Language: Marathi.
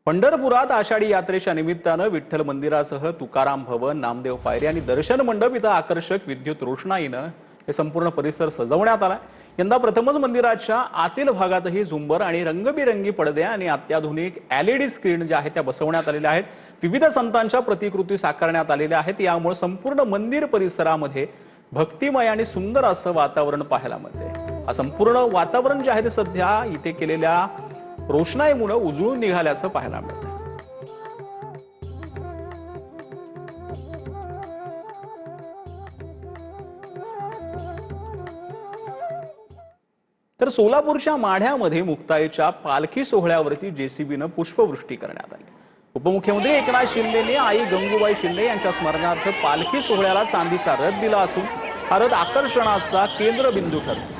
पंढरपुरात आषाढी यात्रेच्या निमित्तानं विठ्ठल मंदिरासह तुकाराम भवन, नामदेव पायरी आणि दर्शन मंडप इथं आकर्षक विद्युत रोषणाईनं हे संपूर्ण परिसर सजवण्यात आला। यंदा प्रथमच मंदिराच्या आतील भागातही झुंबर आणि रंगबिरंगी पडदे आणि अत्याधुनिक LED स्क्रीन ज्या आहेत त्या बसवण्यात आलेल्या आहेत। विविध संतांच्या प्रतिकृती साकारण्यात आलेल्या आहेत। यामुळे संपूर्ण मंदिर परिसरामध्ये भक्तिमय आणि सुंदर असं वातावरण पाहायला मिळते। हा संपूर्ण वातावरण जे आहे ते सध्या इथे केलेल्या रोषणाईमुळे उजळून निघाल्याचं पाहायला मिळतं। तर सोलापूरच्या माढ्यामध्ये मुक्ताईच्या पालखी सोहळ्यावरती JCBनं पुष्पवृष्टी करण्यात आली। उपमुख्यमंत्री एकनाथ शिंदेने आई गंगूबाई शिंदे यांच्या स्मरणार्थ पालखी सोहळ्याला चांदीचा रथ दिला असून हा रथ आकर्षणाचा केंद्रबिंदू ठरला।